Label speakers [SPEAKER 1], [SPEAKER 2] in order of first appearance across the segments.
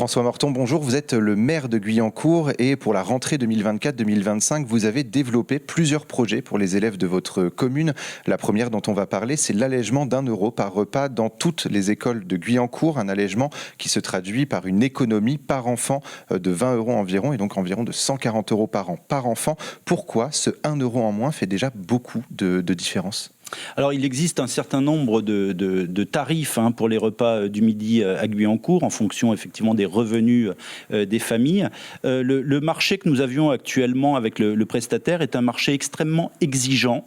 [SPEAKER 1] François Morton, bonjour. Vous êtes le maire de Guyancourt et pour la rentrée 2024-2025, vous avez développé plusieurs projets pour les élèves de votre commune. La première dont on va parler, c'est l'allègement d'1 € par repas dans toutes les écoles de Guyancourt. Un allègement qui se traduit par une économie par enfant de 20 € environ et donc environ de 140 € par an par enfant. Pourquoi ce 1 € en moins fait déjà beaucoup de différence ?
[SPEAKER 2] Alors, il existe un certain nombre de tarifs pour les repas du midi à Guyancourt, en fonction effectivement des revenus des familles. Le marché que nous avions actuellement avec le prestataire est un marché extrêmement exigeant,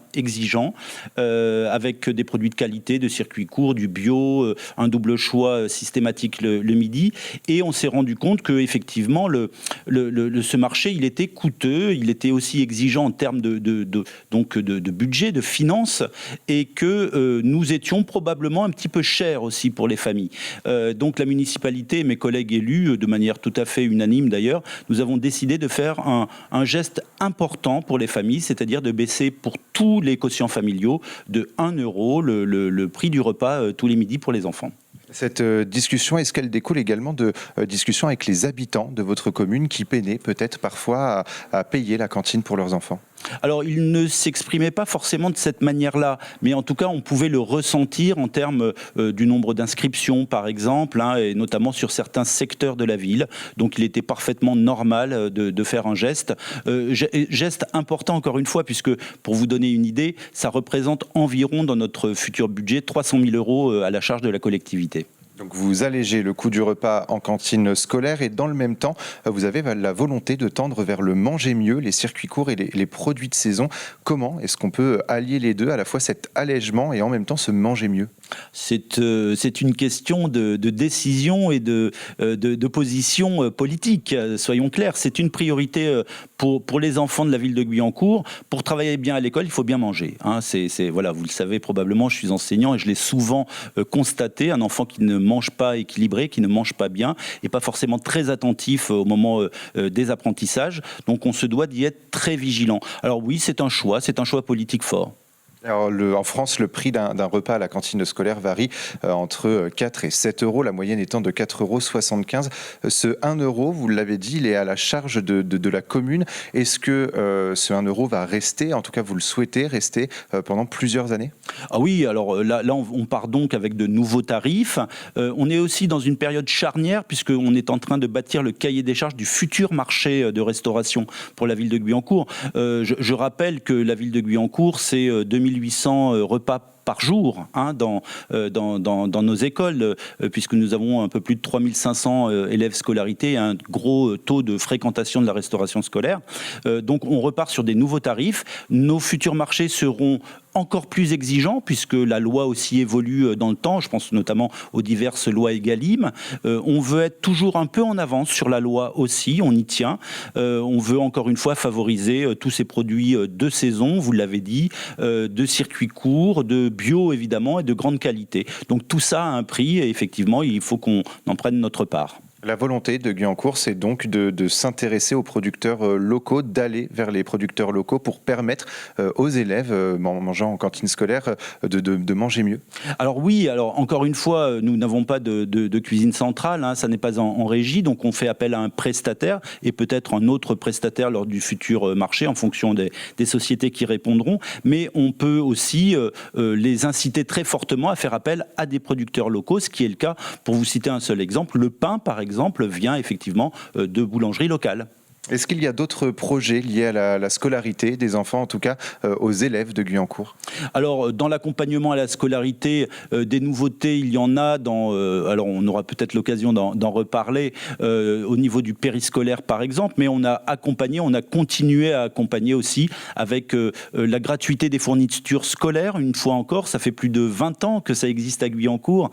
[SPEAKER 2] avec des produits de qualité, de circuit court, du bio, un double choix systématique le midi. Et on s'est rendu compte que effectivement, ce marché, il était coûteux, il était aussi exigeant en termes de budget, de finances, et que nous étions probablement un petit peu chers aussi pour les familles. Donc la municipalité et mes collègues élus, de manière tout à fait unanime d'ailleurs, nous avons décidé de faire un geste important pour les familles, c'est-à-dire de baisser pour tous les quotients familiaux de 1 € le prix du repas tous les midis pour les enfants.
[SPEAKER 1] Cette discussion, est-ce qu'elle découle également de discussions avec les habitants de votre commune qui peinaient peut-être parfois à payer la cantine pour leurs enfants ?
[SPEAKER 2] Alors, il ne s'exprimait pas forcément de cette manière-là, mais en tout cas, on pouvait le ressentir en termes du nombre d'inscriptions, par exemple, et notamment sur certains secteurs de la ville. Donc, il était parfaitement normal de faire un geste. Geste important, encore une fois, puisque, pour vous donner une idée, ça représente environ, dans notre futur budget, 300 000 € à la charge de la collectivité.
[SPEAKER 1] Donc vous allégez le coût du repas en cantine scolaire et dans le même temps, vous avez la volonté de tendre vers le manger mieux, les circuits courts et les produits de saison. Comment est-ce qu'on peut allier les deux, à la fois cet allègement et en même temps se manger mieux ?
[SPEAKER 2] C'est une question de décision et de position politique, soyons clairs. C'est une priorité pour les enfants de la ville de Guyancourt. Pour travailler bien à l'école, il faut bien manger. Voilà, vous le savez probablement, je suis enseignant et je l'ai souvent constaté. Un enfant qui ne mange pas équilibré, qui ne mange pas bien, et pas forcément très attentif au moment des apprentissages. Donc on se doit d'y être très vigilant. Alors oui, c'est un choix politique fort.
[SPEAKER 1] Alors, en France, le prix d'un repas à la cantine scolaire varie entre 4 et 7 €, la moyenne étant de 4,75 €. Ce 1 €, vous l'avez dit, il est à la charge de la commune. Est-ce que ce 1 € va rester, en tout cas vous le souhaitez, rester pendant plusieurs années ?
[SPEAKER 2] Ah oui, alors là on part donc avec de nouveaux tarifs. On est aussi dans une période charnière puisqu'on est en train de bâtir le cahier des charges du futur marché de restauration pour la ville de Guyancourt. Je rappelle que la ville de Guyancourt, c'est 2800 repas par jour dans nos écoles, puisque nous avons un peu plus de 3500 élèves scolarisés et un gros taux de fréquentation de la restauration scolaire. Donc on repart sur des nouveaux tarifs. Nos futurs marchés seront encore plus exigeants, puisque la loi aussi évolue dans le temps. Je pense notamment aux diverses lois Egalim. On veut être toujours un peu en avance sur la loi aussi, on y tient. On veut encore une fois favoriser tous ces produits de saison, vous l'avez dit, de circuits courts, de bio évidemment et de grande qualité. Donc tout ça a un prix et effectivement il faut qu'on en prenne notre part.
[SPEAKER 1] La volonté de Guyancourt, c'est donc de s'intéresser aux producteurs locaux, d'aller vers les producteurs locaux pour permettre aux élèves, mangeant en cantine scolaire, de manger mieux.
[SPEAKER 2] Alors oui, encore une fois, nous n'avons pas de cuisine centrale, ça n'est pas en régie, donc on fait appel à un prestataire et peut-être un autre prestataire lors du futur marché en fonction des sociétés qui répondront, mais on peut aussi les inciter très fortement à faire appel à des producteurs locaux, ce qui est le cas, pour vous citer un seul exemple, le pain par exemple vient effectivement de boulangeries locales.
[SPEAKER 1] Est-ce qu'il y a d'autres projets liés à la scolarité des enfants, en tout cas aux élèves de Guyancourt ?
[SPEAKER 2] Alors, dans l'accompagnement à la scolarité, des nouveautés, il y en a. Alors, on aura peut-être l'occasion d'en reparler au niveau du périscolaire, par exemple. Mais on a continué à accompagner aussi avec la gratuité des fournitures scolaires. Une fois encore, ça fait plus de 20 ans que ça existe à Guyancourt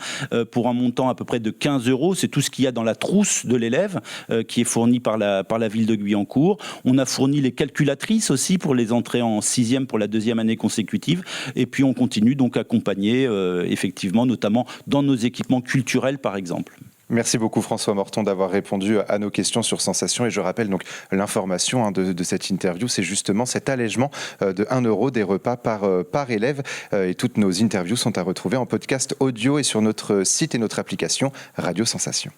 [SPEAKER 2] pour un montant à peu près de 15 €. C'est tout ce qu'il y a dans la trousse de l'élève qui est fourni par la ville de Guyancourt. On a fourni les calculatrices aussi pour les entrées en 6e pour la 2e année consécutive. Et puis on continue donc à accompagner effectivement, notamment dans nos équipements culturels par exemple.
[SPEAKER 1] Merci beaucoup François Morton d'avoir répondu à nos questions sur Sensation. Et je rappelle donc l'information de cette interview, c'est justement cet allègement de 1 € des repas par élève. Et toutes nos interviews sont à retrouver en podcast audio et sur notre site et notre application Radio Sensation.